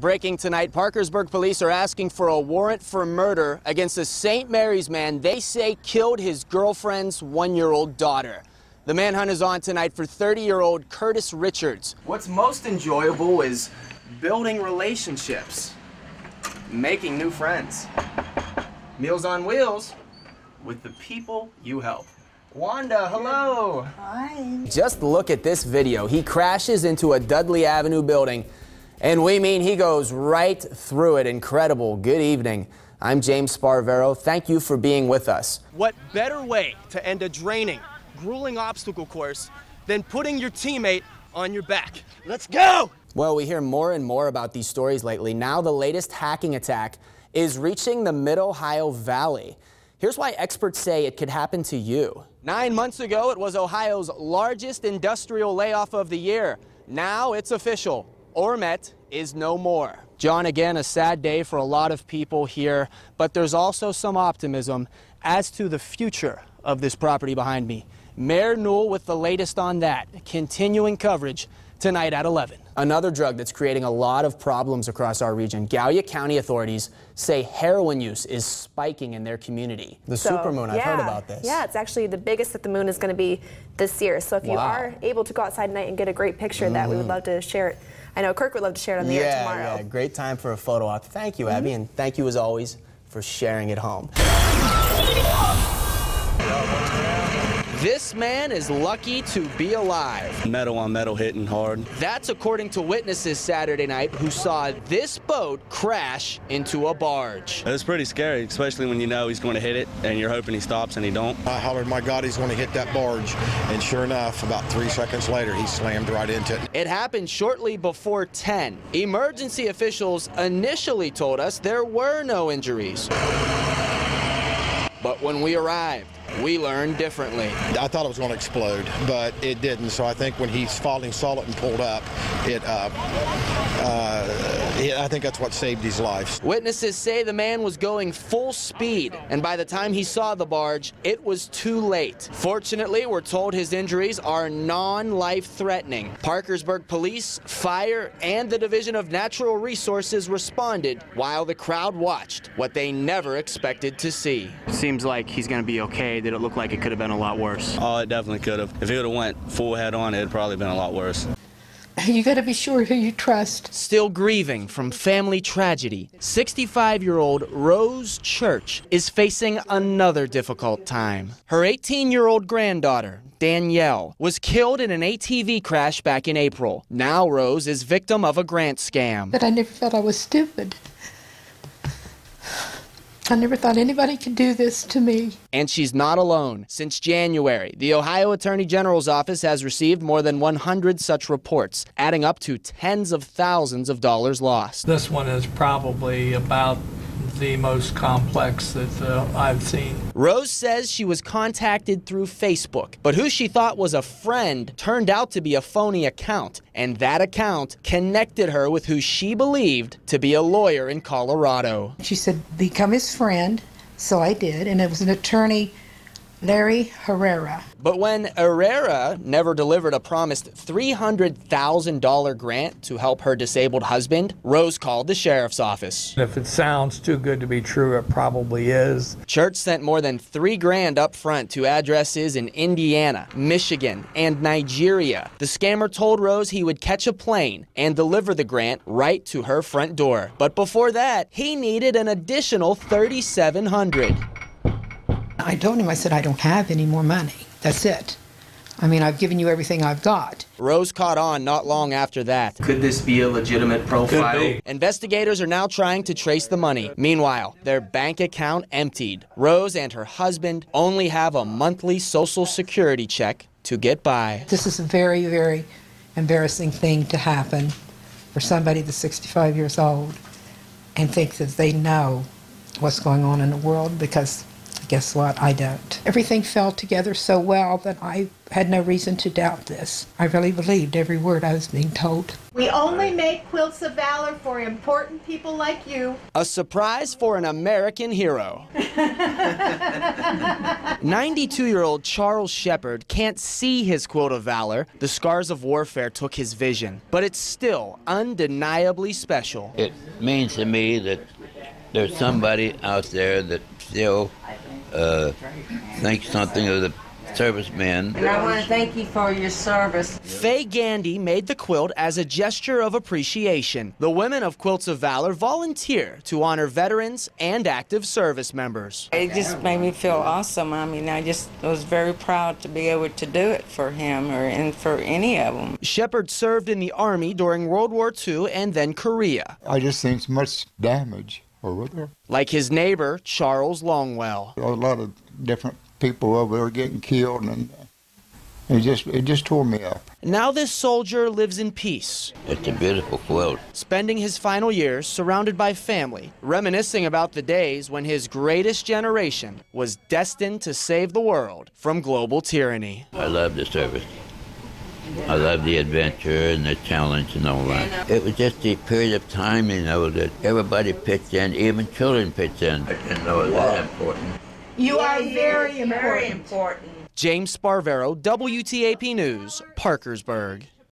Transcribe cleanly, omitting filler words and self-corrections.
Breaking tonight, Parkersburg police are asking for a warrant for murder against a St. Mary's man they say killed his girlfriend's 1-year-old daughter. The manhunt is on tonight for 30-year-old Curtis Richards. What's most enjoyable is building relationships, making new friends. Meals on Wheels with the people you help. Wanda, hello. Hi. Just look at this video. He crashes into a Dudley Avenue building, and we mean he goes right through it. Incredible. Good evening. I'm James Sparvero. Thank you for being with us. What better way to end a draining, grueling obstacle course than putting your teammate on your back? Let's go! Well, we hear more and more about these stories lately. Now the latest hacking attack is reaching the Mid-Ohio Valley. Here's why experts say it could happen to you. 9 months ago, it was Ohio's largest industrial layoff of the year. Now it's official. Ormet is no more. John, again, a sad day for a lot of people here, but there's also some optimism as to the future of this property behind me. Mayor Newell with the latest on that. Continuing coverage tonight at 11. Another drug that's creating a lot of problems across our region. Gallia County authorities say heroin use is spiking in their community. The supermoon, I've heard about this. Yeah, it's actually the biggest that the moon is going to be this year. So if you are able to go outside tonight and get a great picture of that, we would love to share it. I know Kirk would love to share it on the air tomorrow. Yeah, great time for a photo op. Thank you, Abby, and thank you as always for sharing it home. This man is lucky to be alive. Metal on metal hitting hard. That's according to witnesses Saturday night who saw this boat crash into a barge. It was pretty scary, especially when you know he's going to hit it and you're hoping he stops and he don't. I hollered, my God, he's going to hit that barge. And sure enough, about 3 seconds later, he slammed right into it. It happened shortly before 10. Emergency officials initially told us there were no injuries. But when we arrived, we learned differently. I thought it was going to explode, but it didn't. So I think when he's falling solid and pulled up, I think that's what saved his life. Witnesses say the man was going full speed, and by the time he saw the barge, it was too late. Fortunately, we're told his injuries are non-life-threatening. Parkersburg Police, Fire, and the Division of Natural Resources responded while the crowd watched what they never expected to see. Seems like he's going to be okay. Did it look like it could have been a lot worse? Oh, it definitely could have. If he would have went full head on, it'd probably been a lot worse. You got to be sure who you trust. Still grieving from family tragedy, 65-year-old Rose Church is facing another difficult time. Her 18-year-old granddaughter, Danielle, was killed in an ATV crash back in April. Now Rose is victim of a grant scam. But I never thought I was stupid. I never thought anybody could do this to me. And she's not alone. Since January, the Ohio Attorney General's office has received more than 100 such reports, adding up to tens of thousands of dollars lost. This one is probably about the most complex that I've seen. Rose says she was contacted through Facebook, but who she thought was a friend turned out to be a phony account, and that account connected her with who she believed to be a lawyer in Colorado. She said, become his friend, so I did, and it was an attorney, Larry Herrera. But when Herrera never delivered a promised $300,000 grant to help her disabled husband, Rose called the sheriff's office. If it sounds too good to be true, it probably is. Church sent more than $3 grand up front to addresses in Indiana, Michigan, and Nigeria. The scammer told Rose he would catch a plane and deliver the grant right to her front door. But before that, he needed an additional $3,700. I told him, I said, I don't have any more money. That's it. I mean, I've given you everything I've got. Rose caught on not long after that. Could this be a legitimate profile? Could be. Investigators are now trying to trace the money. Meanwhile, their bank account emptied. Rose and her husband only have a monthly Social Security check to get by. This is a very, very embarrassing thing to happen for somebody that's 65 years old and think that they know what's going on in the world, because Guess what? I don't. Everything fell together so well that I had no reason to doubt this. I really believed every word I was being told. We only make quilts of valor for important people like you. A surprise for an American hero. 92-year-old Charles Shepard can't see his quilt of valor. The scars of warfare took his vision, but it's still undeniably special. It means to me that there's somebody out there that still thinks something of the servicemen. And I want to thank you for your service. Faye Gandy made the quilt as a gesture of appreciation. The women of Quilts of Valor volunteer to honor veterans and active service members. It just made me feel awesome. I mean, I just was very proud to be able to do it for him and for any of them. Shepard served in the Army during World War II and then Korea. I just think so much damage over there. Like his neighbor, Charles Longwell. A lot of different people over there getting killed, and it just tore me up. Now this soldier lives in peace. It's a beautiful quilt. Spending his final years surrounded by family, reminiscing about the days when his greatest generation was destined to save the world from global tyranny. I love the service. I love the adventure and the challenge and all that. It was just a period of time, you know, that everybody pitched in, even children pitched in. I didn't know it was that important. You are very important. James Sparvero, WTAP News, Parkersburg.